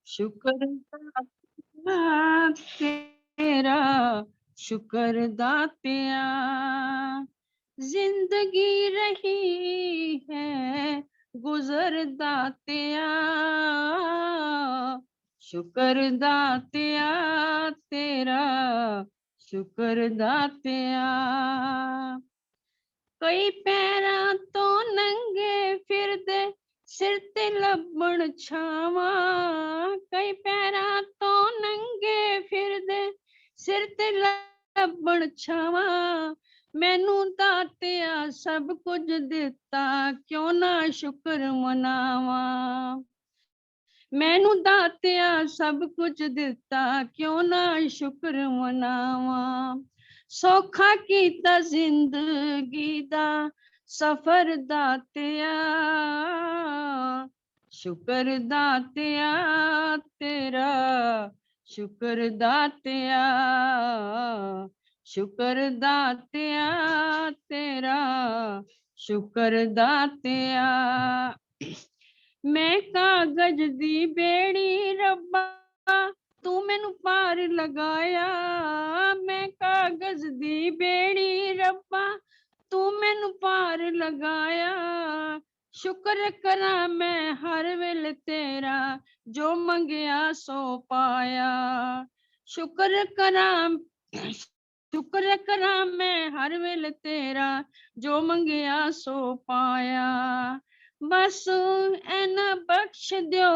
शुक्र तेरा, शुक्र दातिया। जिंदगी रही है गुजर दातिया, शुक्र दातिया तेरा, शुक्र दातिया। कई पैरा तो नंगे फिरदे, सिर ते लबण छावा। कई पैरा तो नंगे फिरदे, सिर ते लबण छावा। मैनू दातिया सब कुछ दिता, क्यों ना शुक्र मनावा। मैनू दातिया सब कुछ दिता, क्यों ना शुक्र मनावा। सौखा कीता जिंदगी दा सफर दातिया, शुक्र दातिया तेरा, शुक्र दातिया, शुक्र दातिया तेरा, शुक्र दातिया। मैं कागज दी बेड़ी रब्बा, तू मैनू पार लगाया। मैं कागज दी बेड़ी रब्बा, तू मैनू पार लगाया। शुक्र करा मैं हर वेले तेरा, जो मंगया सो पाया। शुक्र करा, शुक्र करा मैं हर वेले तेरा, जो मंगया सो पाया। बस ऐना बख्श दियो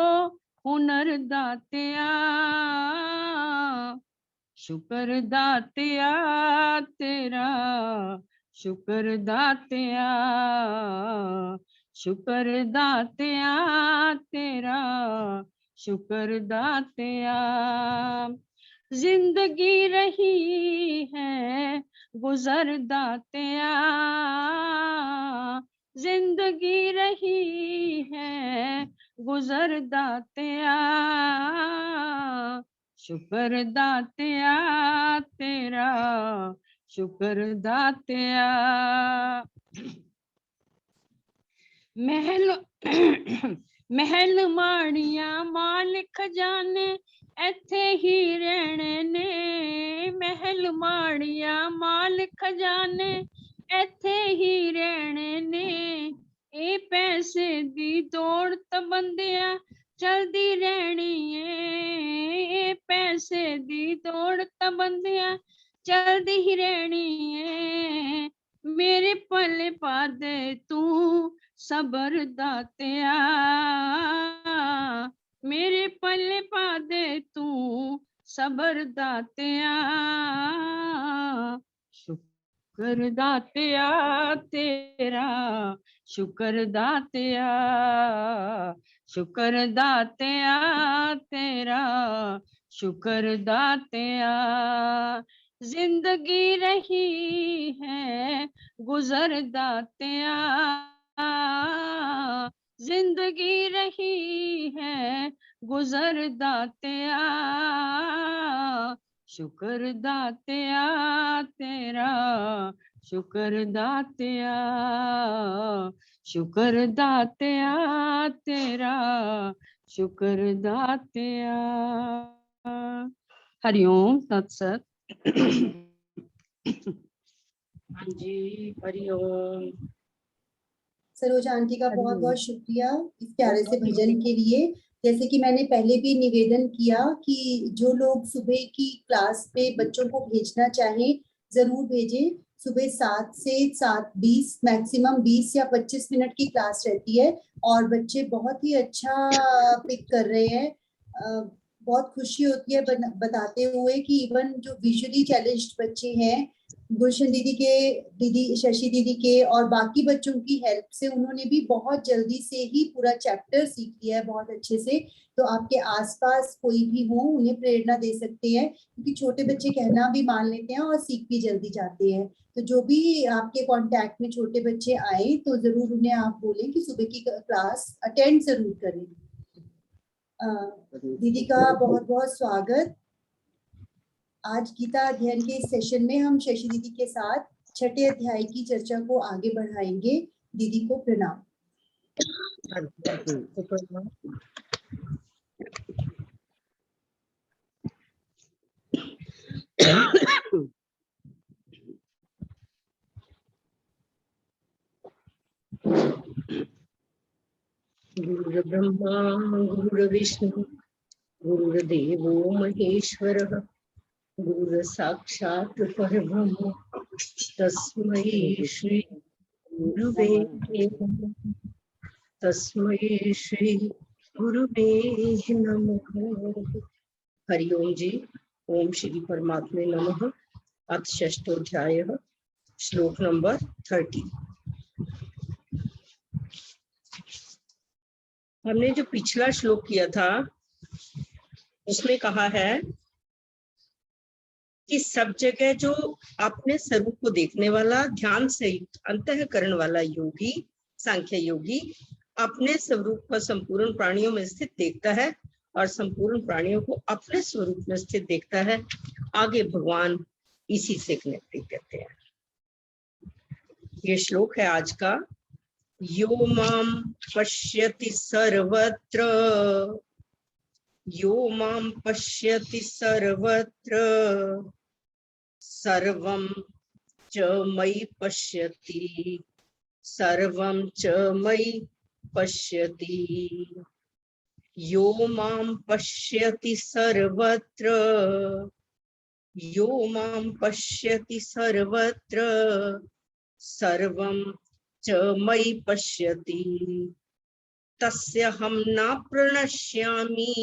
हुनर दातिया, शुक्र दातिया तेरा, शुक्र दातिया, शुक्र दातिया तेरा, शुक्र दातिया। जिंदगी रही है गुजर दातिया, जिंदगी रही है गुजर दातिया, शुक्र दातिया तेरा, शुक्र दातिया। महल महल माड़िया माल खजाने इत्थे ही रहने ने। महल माड़िया माल खजाने इत्थे ही रहने ने। ए पैसे दी दौड़ ते बंदिया चलदी रहनी है। ए पैसे दी दौड़ ते बंदिया चलदी ही रहनी है। मेरे पल्ले पा दे तू सबर दातिया, मेरे पल्ले पा दे तू सबर दातिया। शुक्र दातिया तेरा, शुक्र दातिया, शुक्र दातिया तेरा, शुक्र दातिया। जिंदगी रही है गुजर दातिया, जिंदगी रही है गुजर दातिया। शुक्र दातिया तेरा, शुक्र दातिया, शुक्र दातिया तेरा, शुक्र दातिया। हरिओम तत्सत। हाँ जी, हरिओम। सरोजा आंटी का बहुत बहुत शुक्रिया इस प्यारे से भजन के लिए। जैसे कि मैंने पहले भी निवेदन किया कि जो लोग सुबह की क्लास पे बच्चों को भेजना चाहें जरूर भेजें। सुबह 7 से 7:20 मैक्सिमम 20 या 25 मिनट की क्लास रहती है और बच्चे बहुत ही अच्छा पिक कर रहे हैं। बहुत खुशी होती है बताते हुए कि इवन जो विजुअली चैलेंज्ड बच्चे हैं, गुलशन दीदी शशि दीदी के और बाकी बच्चों की हेल्प से उन्होंने भी बहुत जल्दी से ही पूरा चैप्टर सीख लिया है बहुत अच्छे से। तो आपके आसपास कोई भी हो उन्हें प्रेरणा दे सकते हैं, क्योंकि छोटे बच्चे कहना भी मान लेते हैं और सीख भी जल्दी जाते हैं। तो जो भी आपके कांटेक्ट में छोटे बच्चे आए तो जरूर उन्हें आप बोलें कि सुबह की क्लास अटेंड जरूर करें। दीदी का बहुत बहुत स्वागत। आज गीता अध्ययन के इस सेशन में हम शशि दीदी के साथ छठे अध्याय की चर्चा को आगे बढ़ाएंगे। दीदी को प्रणाम। गुरुर्ब्रह्मा गुरुर्विष्णु गुरुर्देवो महेश्वरः गुरुर्साक्षात् परब्रह्म तस्मै श्री गुरुवे नमः। तस्मै श्री गुरुवे नमः। हरि ओम जी। ओम श्री परमात्मे नमः। अथ षष्ठोध्यायः श्लोक नंबर 30। हमने जो पिछला श्लोक किया था उसमें कहा है कि सब जगह जो अपने स्वरूप को देखने वाला, ध्यान से अंतःकरण वाला योगी, सांख्य योगी अपने स्वरूप को संपूर्ण प्राणियों में स्थित देखता है और संपूर्ण प्राणियों को अपने स्वरूप में स्थित देखता है। आगे भगवान इसी से कनेक्ट करते हैं। ये श्लोक है आज का। यो माम पश्यति सर्वत्र, यो माम पश्यति सर्वत्र, सर्वं च मयि पश्यति, सर्वं च मयि पश्यति। यो माम पश्यति सर्वत्र, यो माम पश्यति सर्वत्र, सर्वं च मयि पश्यति, तस्यहं न प्रणश्यामि,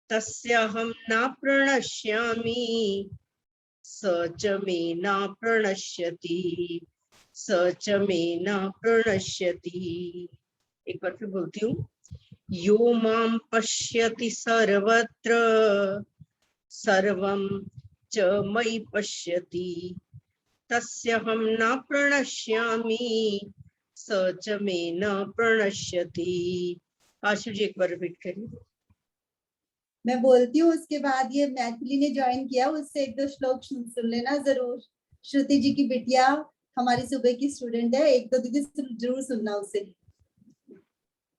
तस्यहं न प्रणश्यामि, स च मे न प्रणश्यति, स च मे न प्रणश्यति। एक बार फिर बोलती हूँ। यो मां पश्यति सर्वत्र, सर्वं च मयि पश्यति, तस्यहं न प्रणश्यामि, स च मे न प्रणश्यति। आशु जी एक बार रिपीट करिए। मैं बोलती हूँ, उसके बाद ये मैथिली ने ज्वाइन किया, उससे एक दो श्लोक सुन लेना जरूर। श्रुति जी की बिटिया हमारी सुबह की स्टूडेंट है, एक दो दीदी जरूर सुनना उसे।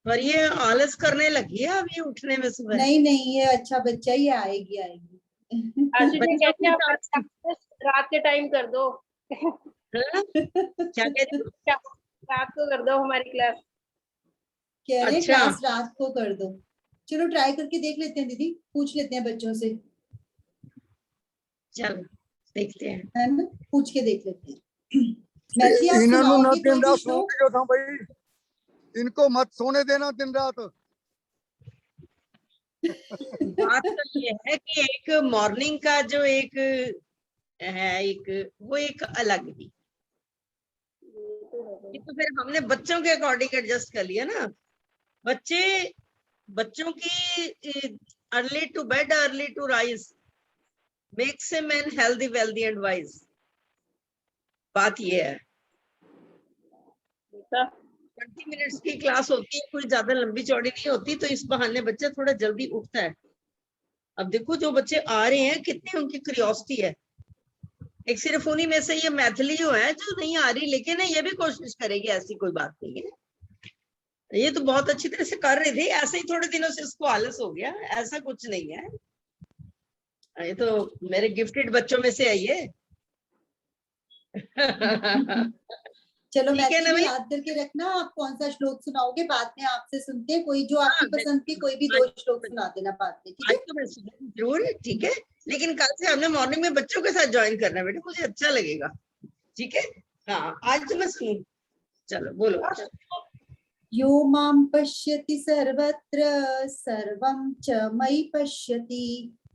पर ये आलस करने लगी है अब ये उठने में सुबह। नहीं नहीं, ये अच्छा बच्चा ही आएगी आएगी। आशु जी कहते हैं रात के टाइम कर दो। क्या कहते हो? रात को कर दो हमारी क्लास। कह रहे अच्छा। क्लास रात को कर दो। चलो ट्राई करके देख लेते हैं दीदी, पूछ लेते हैं बच्चों से। चलो देखते हैं, है ना, पूछ के देख लेते हैं। मैथिली आप इन्होंने न सुनाओगे कोई दिन भी रात श्लोक? सो था भाई, इनको मत सोने देना दिन रात। बात तो ये है कि एक मॉर्निंग का जो एक है, एक वो एक अलग ही, तो फिर हमने बच्चों के अकॉर्डिंग एडजस्ट कर लिया ना। बच्चों की early to bed early to rise makes a man healthy wealthy and wise. बात ये है। 20 मिनट्स की क्लास होती है, कोई ज्यादा लंबी चौड़ी नहीं होती, तो इस बहाने बच्चा थोड़ा जल्दी उठता है। अब देखो जो बच्चे आ रहे हैं कितनी उनकी क्यूरियोसिटी है। एक सिर्फ उन्हीं में से ये मैथिली जो है जो नहीं आ रही, लेकिन ये भी कोशिश करेगी, ऐसी कोई बात नहीं है। ये तो बहुत अच्छी तरह से कर रही थी, ऐसे ही थोड़े दिनों से इसको आलस हो गया, ऐसा कुछ नहीं है। ये तो मेरे गिफ्टेड बच्चों में से है ये। चलो ठीक है ना मैथिली भाई? याद करके रखना, आप कौन सा श्लोक सुनाओगे बाद में आपसे सुनते हैं। कोई जो आपकी हाँ, पसंद के कोई भी 2 श्लोक सुना देना बाद में, ठीक आज है? तो मैं सुनूंगी जरूर, ठीक है। लेकिन कल से हमने मॉर्निंग में बच्चों के साथ ज्वाइन करना है बेटा, मुझे अच्छा लगेगा, ठीक है। हाँ, आज तो मैं सुन। चलो बोलो। यो मां पश्यति सर्वत्र, सर्वं च मयि पश्यति,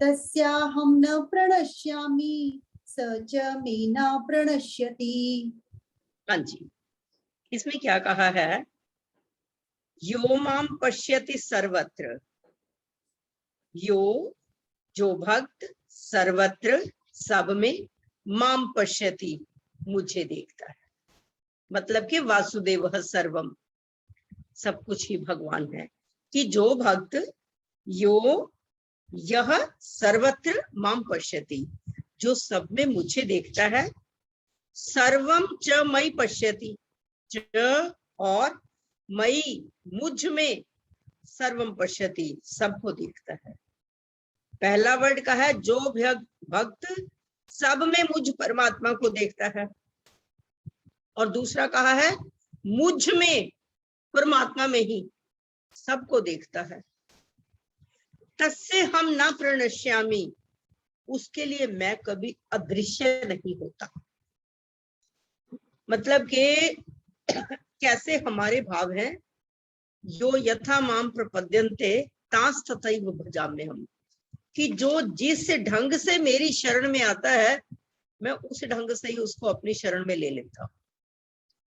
तस्याहं न प्रणश्यामि, स च मे न प्रणश्यति। हाँ जी, इसमें क्या कहा है? यो माम पश्यति सर्वत्र। यो जो भक्त, सर्वत्र सब में, माम पश्यति मुझे देखता है। मतलब कि वासुदेव सर्वम, सब कुछ ही भगवान है। कि जो भक्त यो यह सर्वत्र माम पश्यति, जो सब में मुझे देखता है, सर्वम च मयि पश्यति, च और मयि मुझ में, सर्वम पश्यति सबको देखता है। पहला वर्ड का है जो भक्त सब में मुझ परमात्मा को देखता है, और दूसरा कहा है मुझ में परमात्मा में ही। सबको देखता है। तस्से हम ना प्रणश्यामी, उसके लिए मैं कभी अदृश्य नहीं होता। मतलब कि कैसे हमारे भाव हैं, यो यथा माम प्रपद्यन्ते तास तथैव भजाम्यहम्, हम कि जो जिस ढंग से मेरी शरण में आता है मैं उस ढंग से ही उसको अपनी शरण में ले लेता हूँ।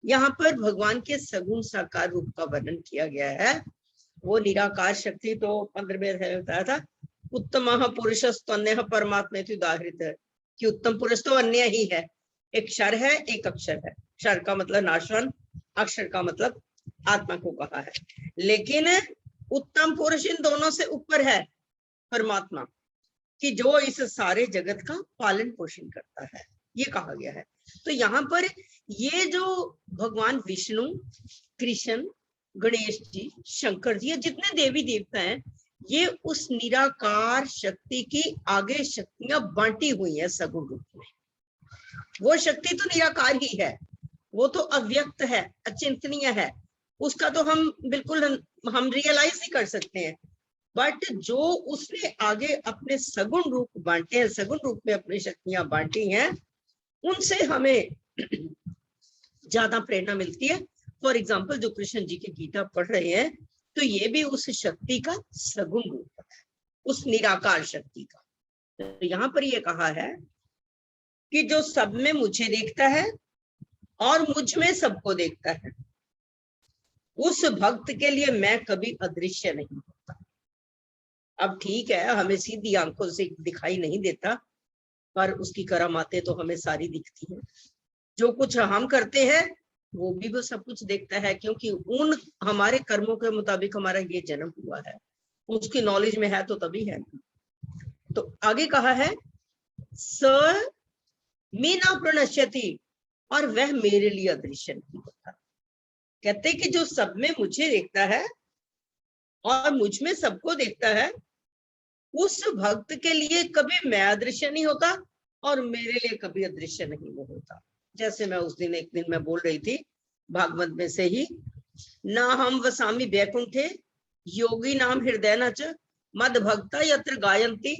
यहाँ पर भगवान के सगुण साकार रूप का वर्णन किया गया है। वो निराकार शक्ति तो 15वें अध्याय में बताया था, उत्तम पुरुषस्तन्य परमात्मा उदाहरित है कि उत्तम पुरुष तो अन्य ही है, एक क्षर है एक अक्षर है। क्षर का मतलब नाशवान, अक्षर का मतलब आत्मा को कहा है। लेकिन उत्तम पुरुष इन दोनों से ऊपर है परमात्मा, कि जो इस सारे जगत का पालन पोषण करता है, ये कहा गया है। तो यहाँ पर ये जो भगवान विष्णु, कृष्ण, गणेश जी, शंकर जी, जितने देवी देवता हैं, ये उस निराकार शक्ति की आगे शक्तियां बांटी हुई है सगुण रूप में। वो शक्ति तो निराकार ही है, वो तो अव्यक्त है, अचिंतनीय है, उसका तो हम बिल्कुल हम रियलाइज ही कर सकते हैं। बट जो उसने आगे अपने सगुण रूप बांटे हैं, सगुण रूप में अपनी शक्तियां बांटी हैं, उनसे हमें ज्यादा प्रेरणा मिलती है। फॉर एग्जाम्पल जो कृष्ण जी की गीता पढ़ रहे हैं, तो ये भी उस शक्ति का सगुण रूप है, उस निराकार शक्ति का। तो यहाँ पर ये कहा है कि जो सब में मुझे देखता है और मुझ में सबको देखता है, उस भक्त के लिए मैं कभी अदृश्य नहीं होता। अब ठीक है, हमें सीधी आंखों से दिखाई नहीं देता, पर उसकी करामातें तो हमें सारी दिखती हैं। जो कुछ हम करते हैं वो भी वो सब कुछ देखता है, क्योंकि उन हमारे कर्मों के मुताबिक हमारा ये जन्म हुआ है, उसकी नॉलेज में है तो तभी है। तो आगे कहा है स मी न प्रणश्यति, और वह मेरे लिए अदृश्य नहीं होता। कहते कि जो सब में मुझे देखता है और मुझ में सबको देखता है, उस भक्त के लिए कभी मैं अदृश्य नहीं होता और मेरे लिए कभी अदृश्य नहीं वो होता। जैसे मैं उस दिन एक दिन मैं बोल रही थी भागवत में से ही, ना हम वसामी वैकुंठे योगी नाम हृदय न च मद भक्ता यत्र गायन्ति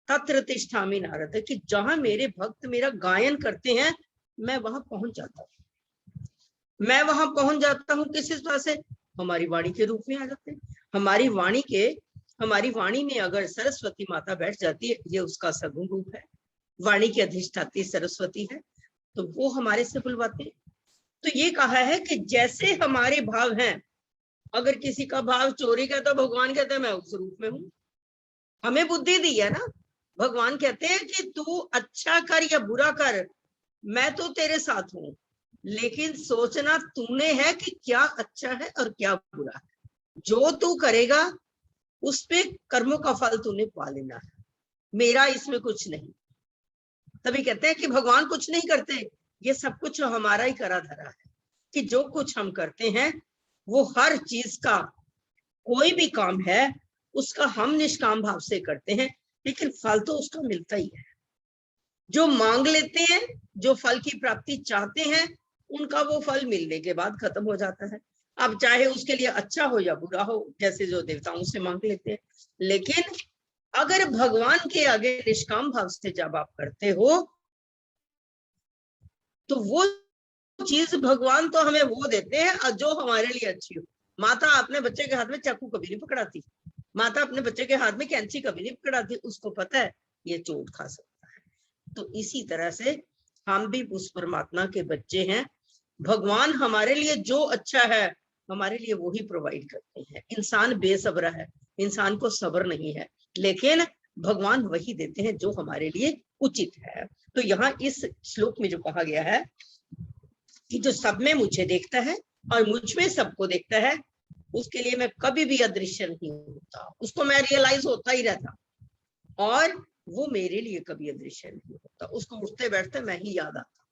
तत्र तिष्ठामि नारद, कि जहां मेरे भक्त मेरा गायन करते हैं मैं वहां पहुंच जाता हूँ। मैं वहां पहुंच जाता हूँ किस तरह से? हमारी वाणी के रूप में आ जाते हैं। हमारी वाणी में अगर सरस्वती माता बैठ जाती है, ये उसका सगुण रूप है। वाणी की अधिष्ठात्री सरस्वती है, तो वो हमारे से बुलवाते हैं। तो ये कहा है कि जैसे हमारे भाव हैं, अगर किसी का भाव चोरी का, तो भगवान कहते हैं मैं उस रूप में हूँ। हमें बुद्धि दी है ना, भगवान कहते हैं कि तू अच्छा कर या बुरा कर, मैं तो तेरे साथ हूं, लेकिन सोचना तूने है कि क्या अच्छा है और क्या बुरा है। जो तू करेगा उस पे कर्मों का फल तूने पा लेना है, मेरा इसमें कुछ नहीं। तभी कहते हैं कि भगवान कुछ नहीं करते, ये सब कुछ हमारा ही करा धरा है, कि जो कुछ हम करते हैं वो हर चीज का, कोई भी काम है उसका हम निष्काम भाव से करते हैं, लेकिन फल तो उसका मिलता ही है। जो मांग लेते हैं, जो फल की प्राप्ति चाहते हैं, उनका वो फल मिलने के बाद खत्म हो जाता है। अब चाहे उसके लिए अच्छा हो या बुरा हो, जैसे जो देवताओं से मांग लेते हैं। लेकिन अगर भगवान के आगे निष्काम भाव से जब आप करते हो, तो वो चीज भगवान तो हमें वो देते हैं जो हमारे लिए अच्छी हो। माता अपने बच्चे के हाथ में चाकू कभी नहीं पकड़ाती, माता अपने बच्चे के हाथ में कैंची कभी नहीं पकड़ाती, उसको पता है ये चोट खा सकता है। तो इसी तरह से हम भी उस परमात्मा के बच्चे हैं। भगवान हमारे लिए जो अच्छा है हमारे लिए वो ही प्रोवाइड करते हैं। इंसान बेसब्र है, इंसान को सब्र नहीं है, लेकिन भगवान वही देते हैं जो हमारे लिए उचित है। तो यहाँ इस श्लोक में जो कहा गया है कि जो सब में मुझे देखता है और मुझ में सबको देखता है, उसके लिए मैं कभी भी अदृश्य नहीं होता, उसको मैं रियलाइज होता ही रहता, और वो मेरे लिए कभी अदृश्य नहीं होता, उसको उठते बैठते मैं ही याद आता।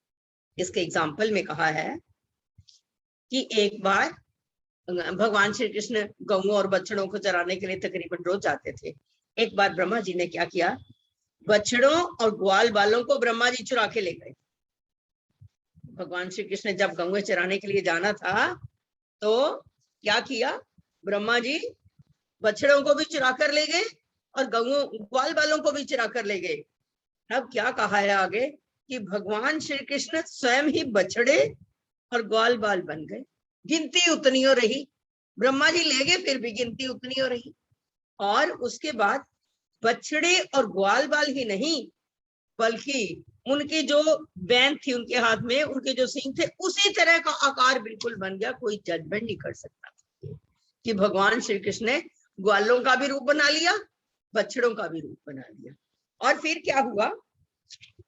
इसके एग्जाम्पल में कहा है कि एक बार भगवान श्री कृष्ण गऊ और बछड़ों को चराने के लिए तकरीबन रोज जाते थे। एक बार ब्रह्मा जी ने क्या किया, बछड़ों और ग्वाल बालों को ब्रह्मा जी चुरा के ले गए। भगवान श्री कृष्ण जब गऊ चराने के लिए जाना था, तो क्या किया, ब्रह्मा जी बछड़ों को भी चुरा कर ले गए और गौओं ग्वाल बालों को भी चुरा कर ले गए। अब क्या कहा है आगे कि भगवान श्री कृष्ण स्वयं ही बछड़े और ग्वाल बाल बन गए। गिनती उतनी हो रही, ब्रह्मा जी ले गए फिर भी गिनती उतनी हो रही। और उसके बाद बछड़े और ग्वाल बाल ही नहीं बल्कि उनकी जो बैन थी उनके हाथ में, उनके जो सींग थे उसी तरह का आकार बिल्कुल बन गया। कोई जजमेंट नहीं कर सकता कि भगवान श्री कृष्ण ने ग्वालों का भी रूप बना लिया, बछड़ों का भी रूप बना लिया। और फिर क्या हुआ,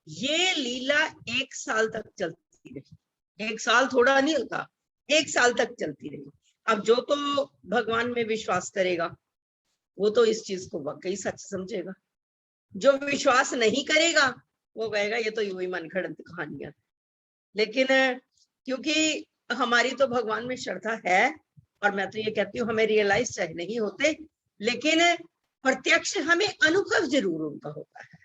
ये लीला 1 साल तक चलती रही। 1 साल थोड़ा नहीं होता, 1 साल तक चलती रही। अब जो तो भगवान में विश्वास करेगा वो तो इस चीज को वाकई सच समझेगा, जो विश्वास नहीं करेगा वो कहेगा ये तो यूं ही मनगढ़ंत कहानियां। लेकिन क्योंकि हमारी तो भगवान में श्रद्धा है, और मैं तो ये कहती हूँ हमें रियलाइज चाहे नहीं होते लेकिन प्रत्यक्ष हमें अनुभव जरूर उनका होता है,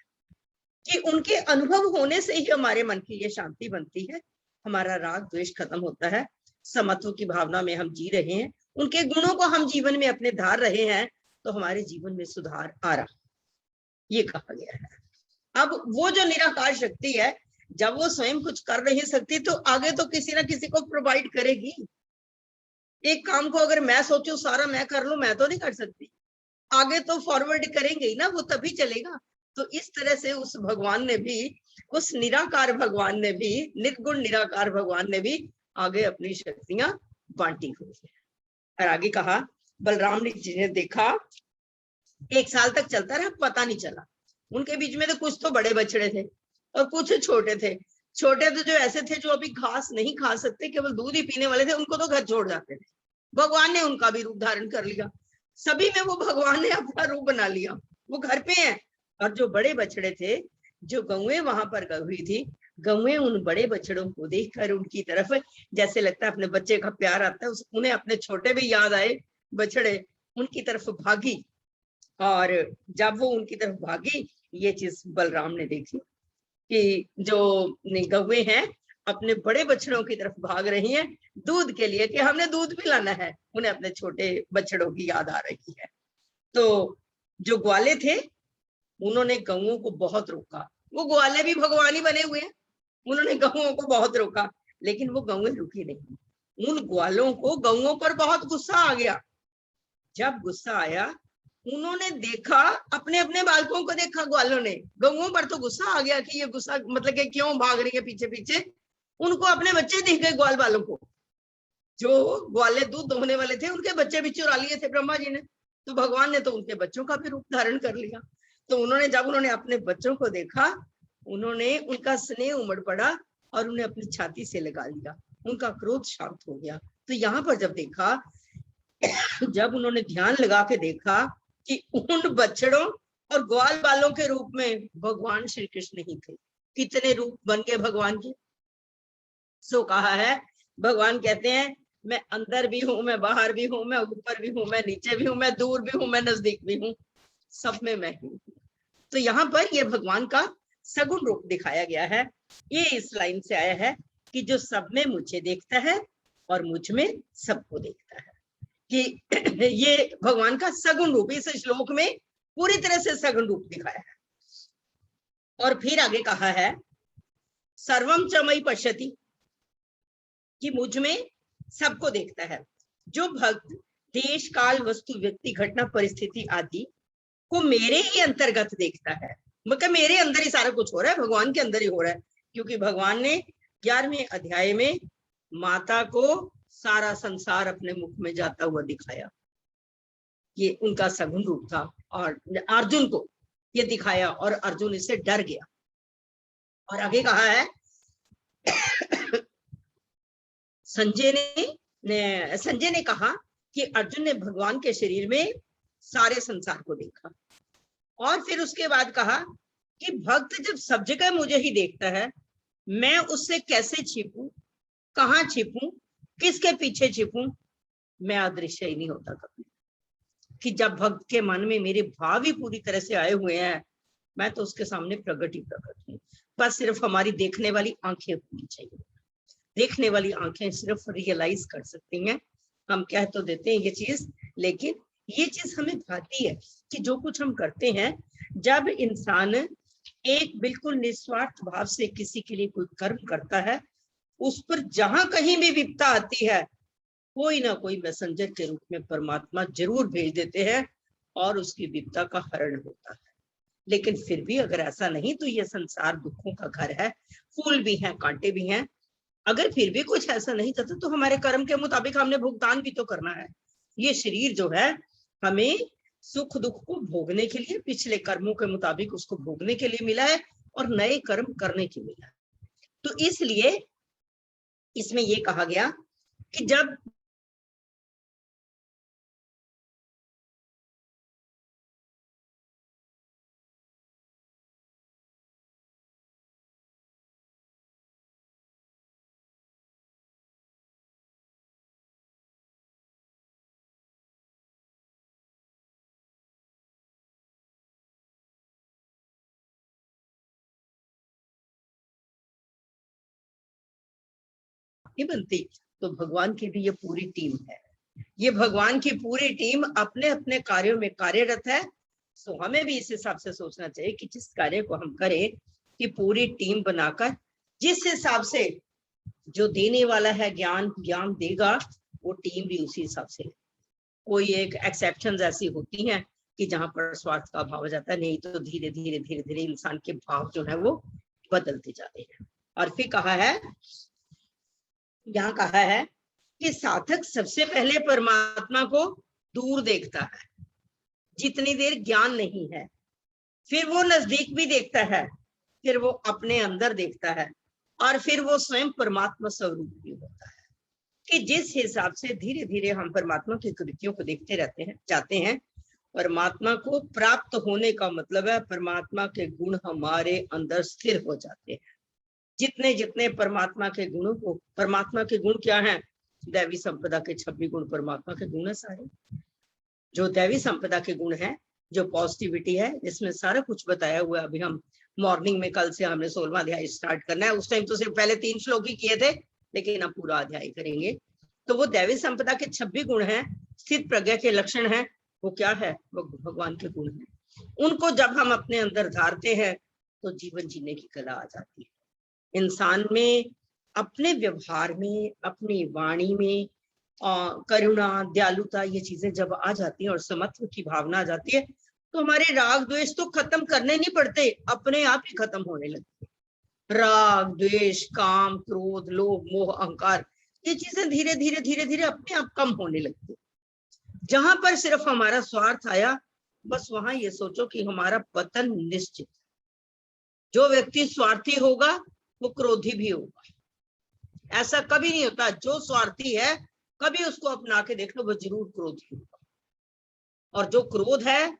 कि उनके अनुभव होने से ही हमारे मन की ये शांति बनती है, हमारा राग द्वेष खत्म होता है, समत्व की भावना में हम जी रहे हैं, उनके गुणों को हम जीवन में अपने धार रहे हैं, तो हमारे जीवन में सुधार आ रहा, ये कहा गया है। अब वो जो निराकार शक्ति है, जब वो स्वयं कुछ कर नहीं सकती तो आगे तो किसी ना किसी को प्रोवाइड करेगी। एक काम को अगर मैं सोचूं सारा मैं कर लूं, मैं तो नहीं कर सकती, आगे तो फॉरवर्ड करेंगे ही ना, वो तभी चलेगा। तो इस तरह से उस भगवान ने भी, उस निराकार भगवान ने भी, निर्गुण निराकार भगवान ने भी आगे अपनी शक्तियां बांटी हुई है। और आगे कहा बलराम जी ने देखा 1 साल तक चलता रहा, पता नहीं चला। उनके बीच में तो कुछ तो बड़े बछड़े थे और कुछ छोटे थे। छोटे तो जो ऐसे थे जो अभी घास नहीं खा सकते, केवल दूध ही पीने वाले थे, उनको तो घर छोड़ जाते थे। भगवान ने उनका भी रूप धारण कर लिया, सभी में वो भगवान ने अपना रूप बना लिया, वो घर पे हैं। और जो बड़े बछड़े थे, जो गौएं वहां पर गई हुई थी, गौएं उन बड़े बछड़ों को देखकर उनकी तरफ, जैसे लगता है अपने बच्चे का प्यार आता है, उन्हें अपने छोटे भी याद आए, बछड़े उनकी तरफ भागी। और जब वो उनकी तरफ भागी, ये चीज बलराम ने देखी कि जो गौएं हैं अपने बड़े बछड़ों की तरफ भाग रही हैं दूध के लिए, कि हमने दूध पिलाना है। उन्हें अपने छोटे बछड़ों की याद आ रही है। तो जो ग्वाले थे उन्होंने गौओं को बहुत रोका, वो ग्वाले भी भगवान ही बने हुए हैं, उन्होंने गौओं को बहुत रोका, लेकिन वो गौएं रुकी नहीं। उन ग्वालों को गौओं पर बहुत गुस्सा आ गया। जब गुस्सा आया, उन्होंने देखा, अपने अपने बालकों को देखा ग्वालों ने, गौओं पर तो गुस्सा आ गया कि ये गुस्सा मतलब कि क्यों भाग रही है पीछे पीछे। उनको अपने बच्चे दिख गए ग्वाल बालों को, जो ग्वाले दूध दोहने वाले थे उनके बच्चे भी चुरा लिए थे ब्रह्मा जी ने। तो भगवान ने तो उनके बच्चों का भी रूप धारण कर लिया। तो जब उन्होंने अपने बच्चों को देखा, उन्होंने उनका स्नेह उमड़ पड़ा और उन्हें अपनी छाती से लगा लिया, उनका क्रोध शांत हो गया। तो यहाँ पर जब देखा, जब उन्होंने ध्यान लगा के देखा कि उन बछड़ों और ग्वाल बालों के रूप में भगवान श्री कृष्ण ही थे। कितने रूप बन गए भगवान के। सो कहा है, भगवान कहते हैं मैं अंदर भी हूं, मैं बाहर भी हूं, मैं ऊपर भी हूं, मैं नीचे भी हूं, मैं दूर भी हूं, मैं नजदीक भी हूं, सब में मैं हूं। तो यहाँ पर ये भगवान का सगुण रूप दिखाया गया है। ये इस लाइन से आया है कि जो सब में मुझे देखता है और मुझ में सबको देखता है, कि ये भगवान का सगुण रूप इस श्लोक में पूरी तरह से सगुण रूप दिखाया है। और फिर आगे कहा है सर्वम च मयि पश्यति, कि मुझ में सबको देखता है। जो भक्त देश काल वस्तु व्यक्ति घटना परिस्थिति आदि को मेरे ही अंतर्गत देखता है, मतलब मेरे अंदर ही सारा कुछ हो रहा है, भगवान के अंदर ही हो रहा है। क्योंकि भगवान ने 11वें अध्याय में माता को सारा संसार अपने मुख में जाता हुआ दिखाया, ये उनका सगुण रूप था। और अर्जुन को ये दिखाया और अर्जुन इससे डर गया। और आगे कहा है संजय ने कहा कि अर्जुन ने भगवान के शरीर में सारे संसार को देखा। और फिर उसके बाद कहा कि भक्त जब सब जगह मुझे ही देखता है, मैं उससे कैसे छिपूं, कहाँ छिपूं, किसके पीछे छिपूं, मैं अदृश्य ही नहीं होता कभी। कि जब भक्त के मन में मेरे भाव ही पूरी तरह से आए हुए हैं, मैं तो उसके सामने प्रकट ही प्रकट हूँ। बस सिर्फ हमारी देखने वाली आंखें होनी चाहिए, देखने वाली आंखें सिर्फ रियलाइज कर सकती हैं। हम कह तो देते हैं ये चीज, लेकिन ये चीज हमें भाती है कि जो कुछ हम करते हैं, जब इंसान एक बिल्कुल निस्वार्थ भाव से किसी के लिए कोई कर्म करता है, उस पर जहां कहीं भी विपदा आती है, कोई ना कोई मैसेंजर के रूप में परमात्मा जरूर भेज देते हैं और उसकी विपदा का हरण होता है। लेकिन फिर भी अगर ऐसा नहीं तो ये संसार दुखों का घर है, फूल भी हैं, कांटे भी हैं। अगर फिर भी कुछ ऐसा नहीं करता तो हमारे कर्म के मुताबिक हमने भुगतान भी तो करना है। ये शरीर जो है हमें सुख दुख को भोगने के लिए, पिछले कर्मों के मुताबिक उसको भोगने के लिए मिला है और नए कर्म करने के मिला है। तो इसलिए इसमें ये कहा गया कि जब नहीं बनती, तो भगवान की भी ये पूरी टीम है। ये भगवान की पूरी टीम अपने अपने कार्यों में कार्यरत है। सो हमें भी इस हिसाब से सोचना चाहिए कि जिस कार्य को हम करें कि पूरी टीम बनाकर, जिस हिसाब से जो देने वाला है ज्ञान देगा, वो टीम भी उसी हिसाब से। कोई एक एक्सेप्शंस ऐसी होती हैं कि जहां पर स्वार्थ का भाव हो जाता है, नहीं तो धीरे धीरे धीरे धीरे इंसान के भाव जो है वो बदलते जाते हैं। और फिर कहा है, यहाँ कहा है कि साधक सबसे पहले परमात्मा को दूर देखता है जितनी देर ज्ञान नहीं है, फिर वो नजदीक भी देखता है, फिर वो अपने अंदर देखता है, और फिर वो स्वयं परमात्मा स्वरूप भी होता है। कि जिस हिसाब से धीरे धीरे हम परमात्मा की कृतियों को देखते रहते हैं, जाते हैं, परमात्मा को प्राप्त होने का मतलब है परमात्मा के गुण हमारे अंदर स्थिर हो जाते हैं। जितने जितने परमात्मा के गुणों को, परमात्मा के गुण क्या हैं? दैवी संपदा के 26 गुण परमात्मा के गुण है सारे। जो दैवी संपदा के गुण है, जो पॉजिटिविटी है, जिसमें सारा कुछ बताया हुआ है। अभी हम मॉर्निंग में, कल से हमने 16वां अध्याय स्टार्ट करना है। उस टाइम तो सिर्फ पहले 3 श्लोक ही किए थे, लेकिन अब पूरा अध्याय करेंगे। तो वो दैवी संपदा के 26 गुण हैं, स्थित प्रज्ञा के लक्षण हैं। वो क्या है? वो भगवान के गुण हैं। उनको जब हम अपने अंदर धारते हैं तो जीवन जीने की कला आ जाती है। इंसान में अपने व्यवहार में, अपनी वाणी में करुणा, दयालुता, ये चीजें जब आ जाती हैं और समत्व की भावना आ जाती है, तो हमारे राग द्वेष तो खत्म करने नहीं पड़ते, अपने आप ही खत्म होने लगते हैं। राग द्वेष, काम, क्रोध, लोभ, मोह, अहंकार, ये चीजें धीरे धीरे धीरे धीरे अपने आप कम होने लगती है। जहां पर सिर्फ हमारा स्वार्थ आया, बस वहां ये सोचो कि हमारा पतन निश्चित। जो व्यक्ति स्वार्थी होगा वो क्रोधी भी होगा। ऐसा कभी नहीं होता, जो स्वार्थी है कभी उसको अपना के देख लो, वो जरूर क्रोधी होगा। और जो क्रोध है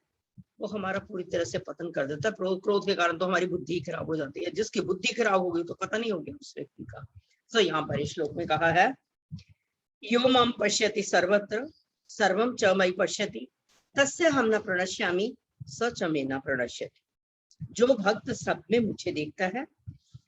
वो हमारा पूरी तरह से पतन कर देता है। क्रोध के कारण तो हमारी बुद्धि खराब हो जाती है। जिसकी बुद्धि खराब होगी तो पता नहीं हो गया उस व्यक्ति का। तो यहाँ पर इस श्लोक में कहा है, यो माम पश्यति सर्वत्र सर्वम च मयि पश्यति तस्य हम न प्रणश्यामि स च मे न प्रणश्यति। जो भक्त सब में मुझे देखता है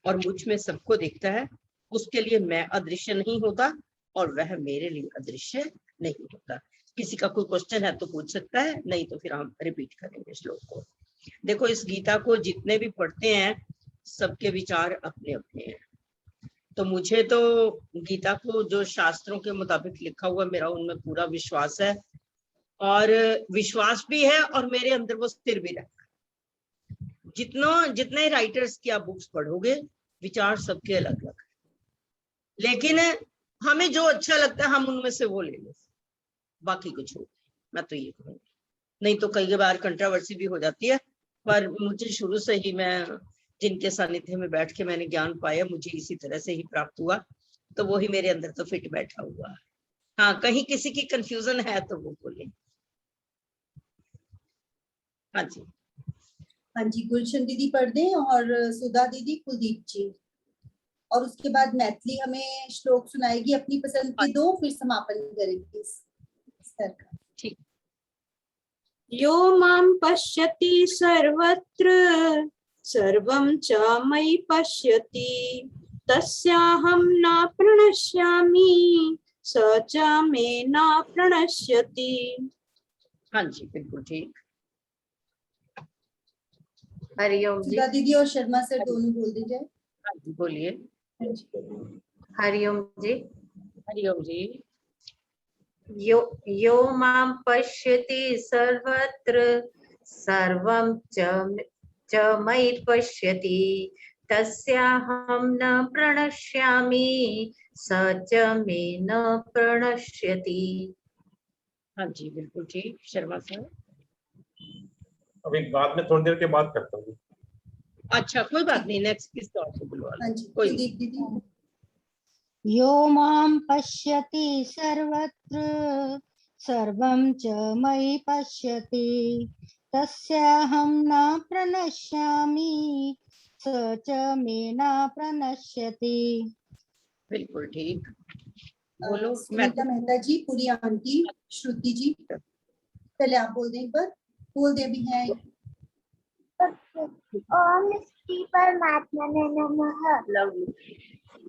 और मुझ में सबको देखता है, उसके लिए मैं अदृश्य नहीं होता और वह मेरे लिए अदृश्य नहीं होता। किसी का कोई क्वेश्चन है तो पूछ सकता है, नहीं तो फिर हम रिपीट करेंगे श्लोक को। देखो, इस गीता को जितने भी पढ़ते हैं सबके विचार अपने अपने हैं। तो मुझे तो गीता को जो शास्त्रों के मुताबिक लिखा हुआ, मेरा उनमें पूरा विश्वास है, और विश्वास भी है और मेरे अंदर वो स्थिर भी रहता है। जितने राइटर्स की आप बुक्स पढ़ोगे, विचार सबके अलग अलग है, लेकिन हमें जो अच्छा लगता है हम उनमें से वो ले लें, बाकी कुछ हो। मैं तो ये कहूँगी, नहीं तो कई बार कंट्रोवर्सी भी हो जाती है। पर मुझे शुरू से ही, मैं जिनके सानिध्य में बैठ के मैंने ज्ञान पाया, मुझे इसी तरह से ही प्राप्त हुआ, तो वो ही मेरे अंदर तो फिट बैठा हुआ है। हाँ, कहीं किसी की कंफ्यूजन है तो वो बोले। हाँ जी, हाँ जी, गुलशन दीदी पढ़ दें और सुधा दीदी कुलदीप जी, और उसके बाद मैथिली हमें श्लोक सुनाएगी अपनी पसंद की 2, फिर समापन करेंगे इस स्तर का। ठीक। यो मां पश्यति सर्वत्र सर्वं च मयि पश्यति तस्याहं न प्रणश्यामि स च मे न प्रणश्यति। हाँ जी, बिल्कुल ठीक। हरिओम जी। सुधा दीदी और शर्मा सर दोनों बोल दीजिए। हाँ जी, बोलिए। हाँ जी। हरिओम जी। हरिओम जी। यो मां पश्यति सर्वत्र सर्वं च मयि पश्यति तस्याहं न प्रणश्यामि स च मे न प्रणश्यति। हाँ जी, बिल्कुल ठीक। शर्मा सर। अभी बाद में थोड़ी देर के बाद करता हूँ। अच्छा, कोई बात नहीं, नेक्स्ट किसी और से बुलवा लो। हाँ जी, कोई सुदीप दीदी। यो मां पश्यति सर्वत्र सर्वं च मयि पश्यति तस्याहं न प्रणश्यामि स च मे न प्रणश्यति। बिल्कुल ठीक। बोलो। सुनीता मेहता जी, पूरी आंटी, श्रुति जी, पहले आप बोल दें एक बार, बोल दे अभी हैं। ओम श्री परमात्मने नमः। लवली।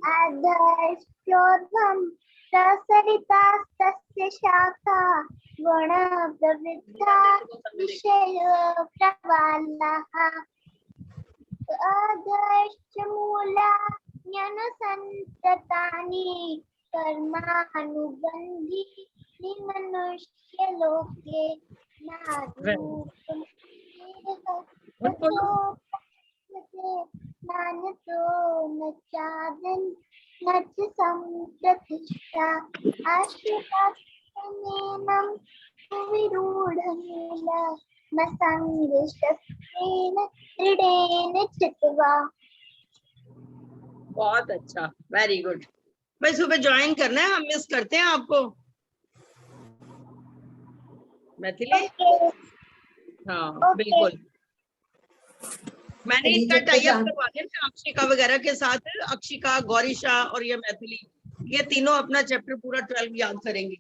आदर्शोर्ध्वं प्रसरितास्तस्य शाखा गुणप्रवृद्धा विषयो प्रवालाः आदर्शमूलान्यनुसन्ततानि कर्मानुबन्धीनि मनुष्यलोके नान्यतो न चादन न च सम्प्रतिष्ठा आश्रितास्तेनं विरूढमूलमसङ्गशस्त्रेण दृढेन चित्वा। बहुत अच्छा, वेरी गुड। भाई सुबह ज्वाइन करना है, हम मिस करते हैं आपको। मैथिली। हाँ बिल्कुल। मैंने चलिए, इनका जब तक टाई अप आप- करवा दिया था अक्षिका वगैरह के साथ। अक्षिका, गौरीशा और ये मैथिली, ये तीनों अपना चैप्टर पूरा 12 याद करेंगी।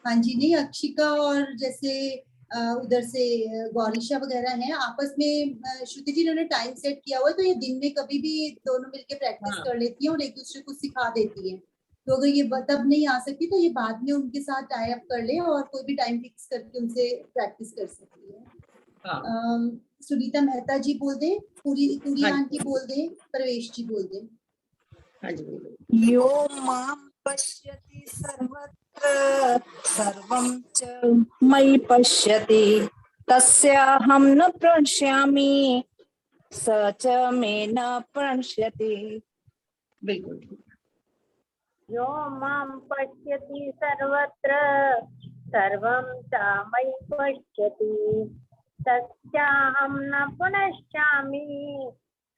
हाँ जी, नहीं अक्षिका और जैसे उधर से गौरीशा वगैरह हैं आपस में, श्रुति जी ने टाइम सेट किया हुआ है, तो ये दिन में कभी भी दोनों मिलके प्रैक्टिस हाँ। कर लेती हैं और एक दूसरे को सिखा देती हैं। तो अगर ये तब नहीं आ सकती तो ये बाद में उनके साथ टाई अप कर ले और कोई भी टाइम फिक्स करके उनसे प्रैक्टिस कर सकती है। हाँ। सुनीता मेहता जी बोल दें, पूरी हाँ। आंटी बोल दें, प्रवेश जी बोल दें। हाँ जी, बोलो। यो मां पश्यति सर्वत्र सर्वं च मयि पश्यति तस्याहं न प्रणश्यामि स च मे न प्रणश्यति। बिल्कुल ठीक। यो मां पश्यति सर्वत्र सर्वं च मयि पश्यति तस्याहं न प्रणश्यामि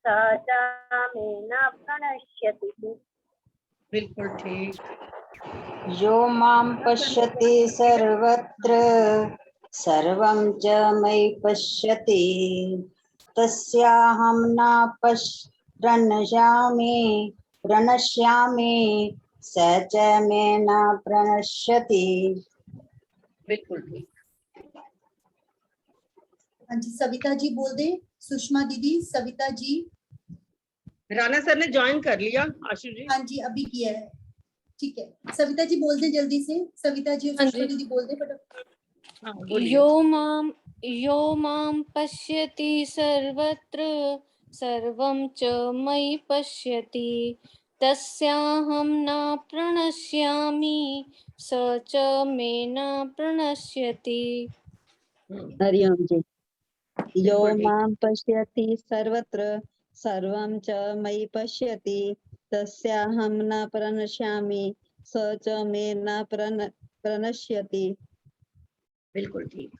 स च मे न प्रणश्यति। बिल्कुल ठीक। यो मां पश्यति सर्वत्र सर्वं च मयि पश्यति तस्याहं न प्रणश्यामि स च मे न प्रणश्यति। बिल्कुल ठीक। हाँ जी, सविता जी बोल दें, सुषमा दीदी, सविता जी। राणा सर ने ज्वाइन कर लिया। आशु जी। हाँ जी, अभी किया है, ठीक है। सविता जी बोल दें जल्दी से, सविता जी और सुषमा दीदी बोल दें फटाफट। हाँ, बोलिए। यो मां पश्यति सर्वत्र सर्वं च मयि पश्यति तस्याहं न प्रणश्यामि स च मे न प्रणश्यति। हरिओम जी। यो बिल्कुल ठीक। मां पश्यति सर्वत्र सर्वं च मयि पश्यति तस्याहं न प्रणश्यामि स च मे न प्रणश्यति। बिल्कुल ठीक।